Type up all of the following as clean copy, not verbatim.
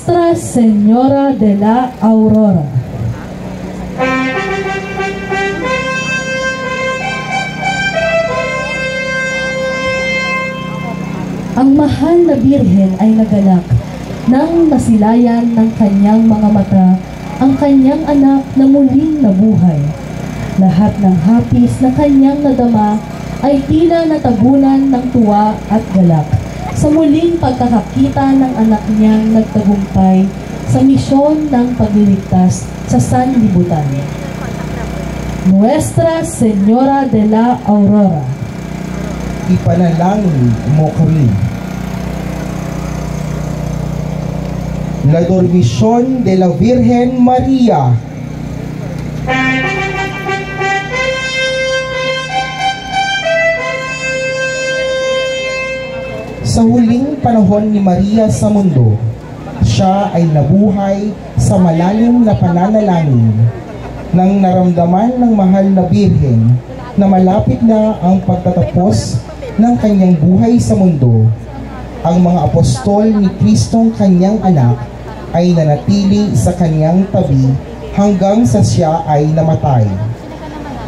Nuestra Señora de la Aurora. Ang mahal na Birhen ay nagalak nang nasilayan ng kanyang mga mata ang kanyang anak na muling nabuhay. Lahat ng hapis na kanyang nadama ay tila natabunan ng tuwa at galak sa muling pagkakakita ng anak niyang nagtagumpay sa misyon ng pagliligtas sa sanlibutan. Nuestra Señora de la Aurora, ipanalangin mo kami. La Dormición de la Virgen María. Sa huling panahon ni Maria sa mundo, siya ay nabuhay sa malalim na pananalangin nang naramdaman ng mahal na Birhen na malapit na ang pagtatapos ng kanyang buhay sa mundo. Ang mga apostol ni Kristong kanyang anak ay nanatili sa kanyang tabi hanggang sa siya ay namatay.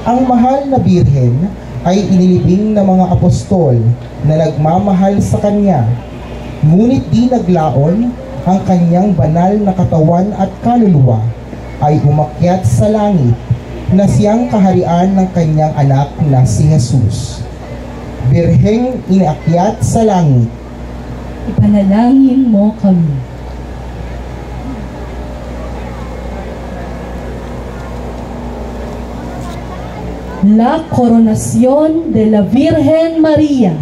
Ang mahal na Birhen ay inilibing ng mga apostol na nagmamahal sa kanya, ngunit di naglaon ang kanyang banal na katawan at kaluluwa ay umakyat sa langit na siyang kaharian ng kanyang anak na si Jesus. Birheng inakyat sa langit, ipanalangin mo kami. La Coronación de la Virgen María.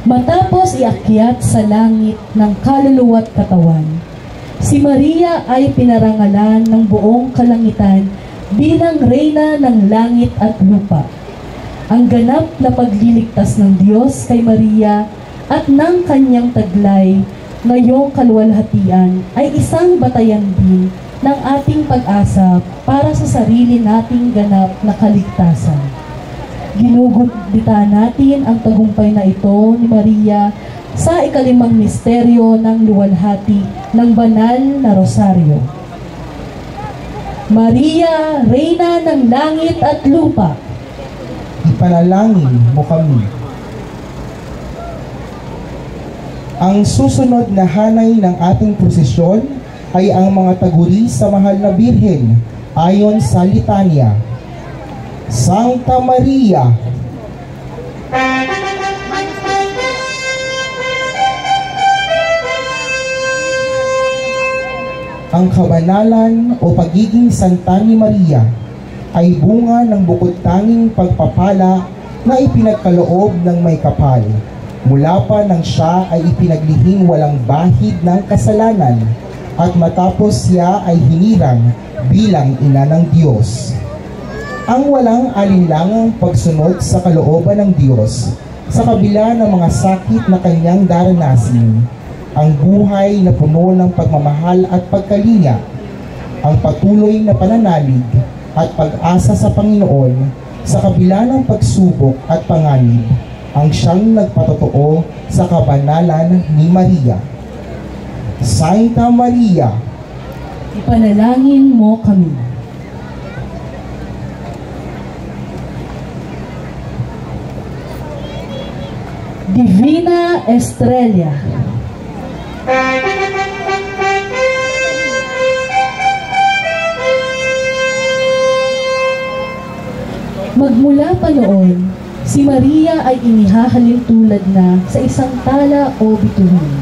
Matapos iakyat sa langit ng kaluluwa't katawan, si Maria ay pinarangalan ng buong kalangitan bilang reyna ng langit at lupa. Ang ganap na pagliligtas ng Diyos kay Maria at ng kanyang taglay ngayong kaluwalhatian ay isang batayan din ng ating pag-asa para sa sarili nating ganap na kaligtasan. Ginugunita natin ang tagumpay na ito ni Maria sa ikalimang misteryo ng luwalhati ng banal na rosaryo. Maria, Reyna ng langit at lupa, ipanalangin mo kami. Ang susunod na hanay ng ating prosesyon ay ang mga taguri sa mahal na Birhen ayon sa litanya. Santa Maria, ang kabanalan o pagiging santa ni Maria ay bunga ng bukod tanging pagpapala na ipinagkaloob ng may kapal. Mula pa nang siya ay ipinaglihing walang bahid ng kasalanan at matapos siya ay hinirang bilang ina ng Diyos. Ang walang alinlangang pagsunod sa kalooban ng Diyos sa kabila ng mga sakit na kanyang daranasin, ang buhay na puno ng pagmamahal at pagkalinga, ang patuloy na pananalig at pag-asa sa Panginoon sa kabila ng pagsubok at panganib, ang siyang nagpatotoo sa kabanalan ni Maria. Santa Maria, ipanalangin mo kami. Divina Estrella, magmula pa noon, si Maria ay inihahalin tulad na sa isang tala o bituin,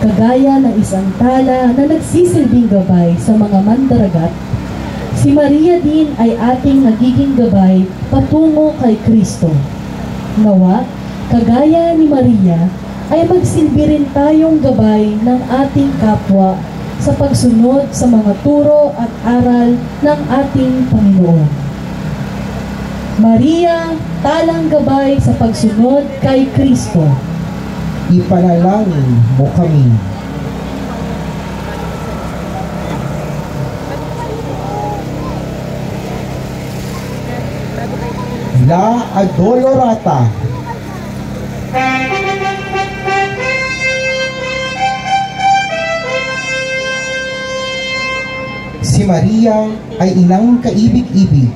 kagaya ng isang tala na nagsisilbing gabay sa mga mandaragat. Si Maria din ay ating nagiging gabay patungo kay Kristo. Nawa, kagaya ni Maria, ay magsilbi rin tayong gabay ng ating kapwa sa pagsunod sa mga turo at aral ng ating Panginoon. Maria, talang gabay sa pagsunod kay Kristo, ipanalangin mo kami. La Adolorata. Si Maria ay inang kaibig-ibig.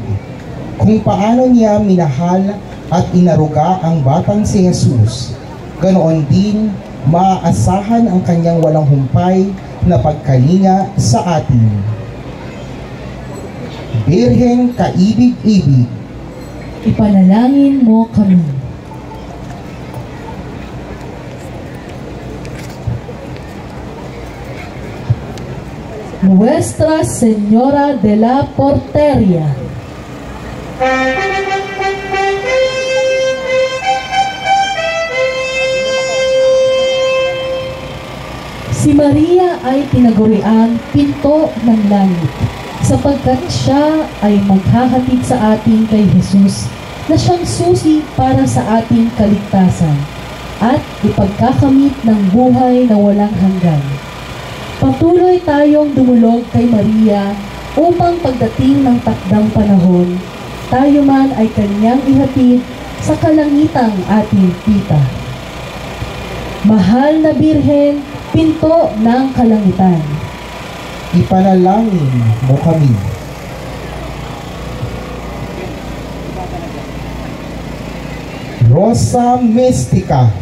Kung paano niya minahal at inaruga ang batang si Jesus, ganoon din maaasahan ang kanyang walang humpay na pagkalinga sa atin. Birheng kaibig-ibig, ipanalangin mo kami. Nuestra Señora de la Porteria. Si Maria ay tinaguriang pinto ng langit, sapagkat siya ay maghahatid sa atin kay Jesus na siyang susi para sa ating kaligtasan at ipagkakamit ng buhay na walang hanggan. Patuloy tayong dumulog kay Maria upang pagdating ng takdang panahon, tayo man ay kanyang ihatid sa kalangitang ating tita. Mahal na Birhen, pinto ng kalangitan, ipanalangin mo kami. Rosa Mystica.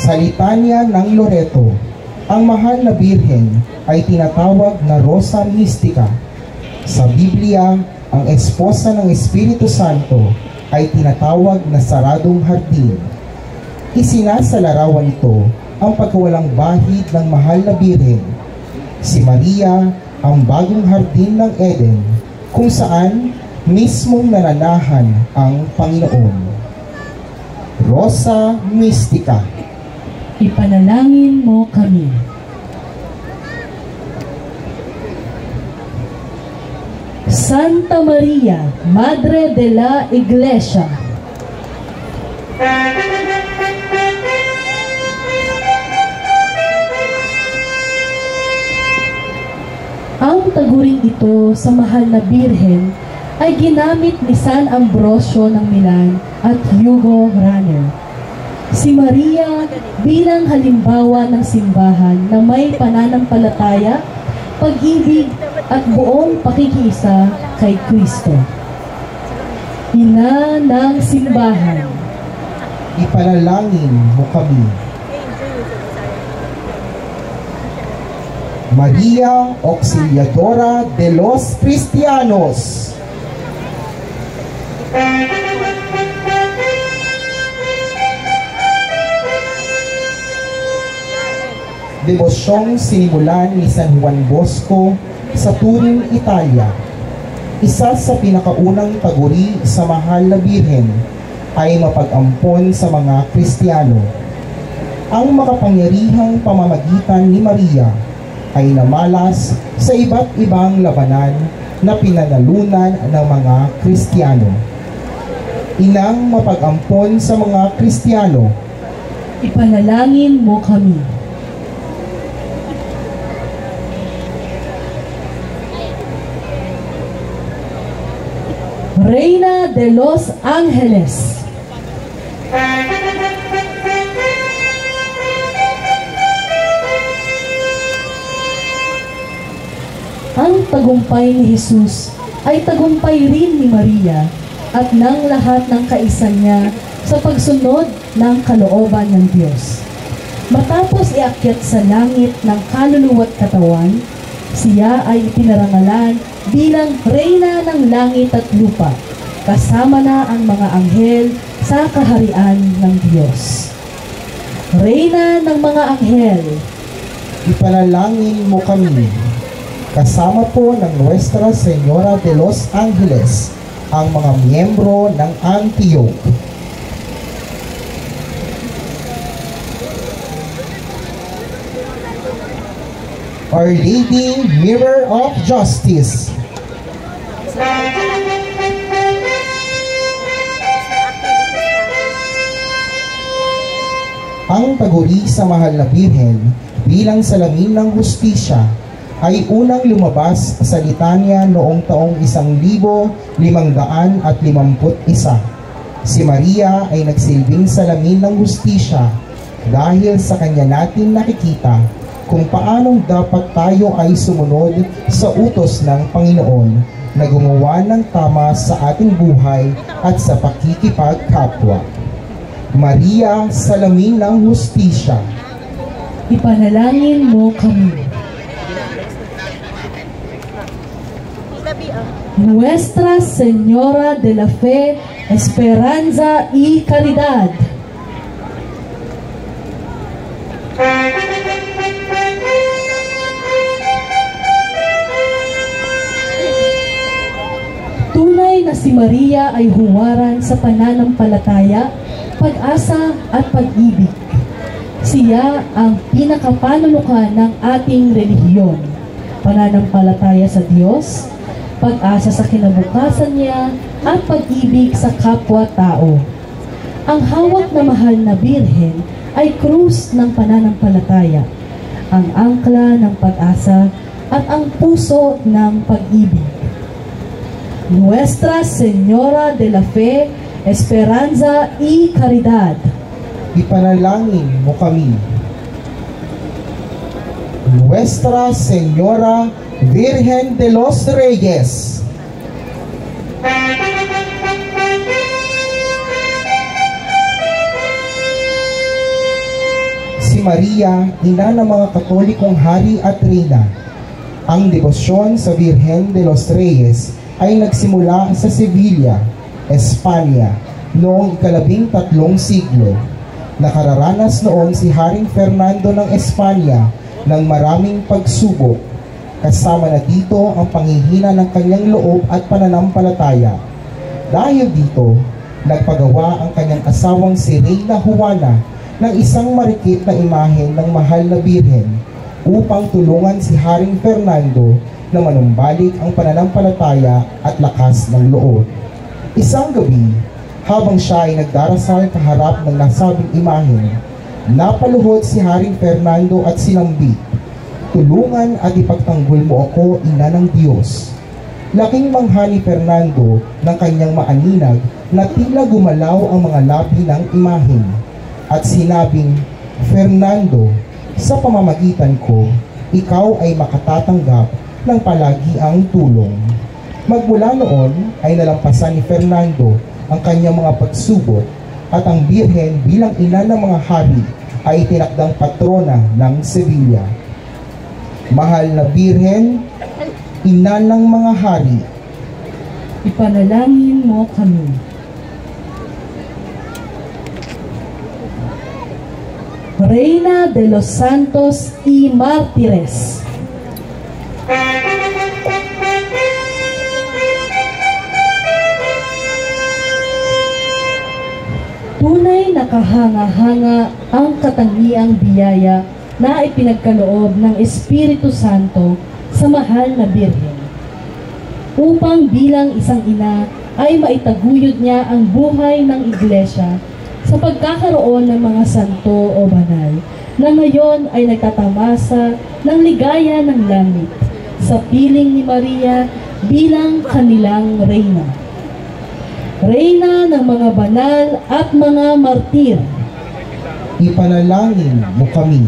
Sa litanya ng Loreto, ang mahal na Birhen ay tinatawag na Rosa Mystica. Sa Biblia, ang esposa ng Espiritu Santo ay tinatawag na saradong hardin. Isinasalarawan ito ang pagkawalang bahid ng mahal na Birhen. Si Maria ang bagong hardin ng Eden, kung saan mismong nananahan ang Panginoon. Rosa Mystica, ipanalangin mo kami. Santa Maria, Madre de la Iglesia. Ang taguring ito sa mahal na Birhen ay ginamit ni San Ambrosio ng Milan at Hugo Ranner. Si Maria bilang halimbawa ng simbahan na may pananampalataya, pag-ibig at buong pakikiisa kay Kristo. Ina ng simbahan, ipanalangin mo kami. Maria Auxiliadora de los Cristianos, debosyong sinimulan ni San Juan Bosco sa Turin, Italia. Isa sa pinakaunang taguri sa mahal na Birhen ay mapag-ampon sa mga Kristiyano. Ang makapangyarihang pamamagitan ni Maria ay namalas sa iba't ibang labanan na pinanalunan ng mga Kristiyano. Inang mapag-ampon sa mga Kristiyano, ipanalangin mo kami. Reina de los Ángeles, ang tagumpay ni Jesus ay tagumpay rin ni Maria at ng lahat ng kaisan niya sa pagsunod ng kalooban ng Diyos. Matapos iakyat sa langit ng kaluluwa't katawan, siya ay ipinarangalan bilang Reyna ng langit at lupa, kasama na ang mga anghel sa kaharian ng Diyos. Reyna ng mga anghel, ipanalangin mo kami. Kasama po ng Nuestra Señora de los Ángeles ang mga miyembro ng Antioch. Our Lady, Mirror of Justice, ang taguri sa mahal na Birhen bilang salamin ng hustisya, ay unang lumabas sa litanya noong taong 1551. Si Maria ay nagsilbing salamin ng hustisya dahil sa kanya natin nakikita kung paanong dapat tayo ay sumunod sa utos ng Panginoon na gumawa ng tama sa ating buhay at sa pakikipagkapwa. Maria, salamin ng hustisya, ipanalangin mo kami. Nuestra Señora de la Fe, Esperanza y Caridad. Tunay na si Maria ay huwaran sa pananampalataya, pag-asa at pag-ibig. Siya ang pinakapanulukan ng ating relihiyon, pananampalataya sa Diyos, pag-asa sa kinabukasan niya, at pag-ibig sa kapwa-tao. Ang hawak na mahal na birhen ay krus ng pananampalataya, ang angkla ng pag-asa at ang puso ng pag-ibig. Nuestra Señora de la Fe, Esperanza y Caridad. Ipanalangin mo kami. Nuestra Señora Virgen de los Reyes, si Maria, ina ng mga Katolikong hari at reyna. Ang debosyon sa Virgen de los Reyes ay nagsimula sa Sevilla, Espanya, noong 13 siglo. Nakararanas noon si Haring Fernando ng Espanya ng maraming pagsubok. Kasama na dito ang panghihina ng kanyang loob at pananampalataya. Dahil dito, nagpagawa ang kanyang asawang si Reyna Juana ng isang marikit na imahen ng mahal na birhen upang tulungan si Haring Fernando na manumbalik ang pananampalataya at lakas ng loob. Isang gabi, habang siya ay nagdarasal kaharap ng nasabing imahen, napaluhod si Haring Fernando at sinambit, "Tulungan at ipagtanggol mo ako, ina ng Diyos." Laking mangha ni Fernando ng kanyang maaninag na tila gumalaw ang mga labi ng imahen at sinabing, "Fernando, sa pamamagitan ko, ikaw ay makatatanggap ng palagiang tulong." Magmula noon ay nalampasan ni Fernando ang kanyang mga pagsubok at ang birhen bilang ina ng mga hari ay tinakdang patrona ng Sevilla. Mahal na birhen, ina ng mga hari, ipanalangin mo kami. Reina de los Santos y Mártires, tunay na kahanga-hanga ang katangiang biyaya na ipinagkaloob ng Espiritu Santo sa mahal na birhen, upang bilang isang ina ay maitaguyod niya ang buhay ng iglesia sa pagkakaroon ng mga santo o banal na ngayon ay nagtatamasa ng ligaya ng langit sa piling ni Maria bilang kanilang reyna. Reyna ng mga banal at mga martir, ipanalangin mo kami.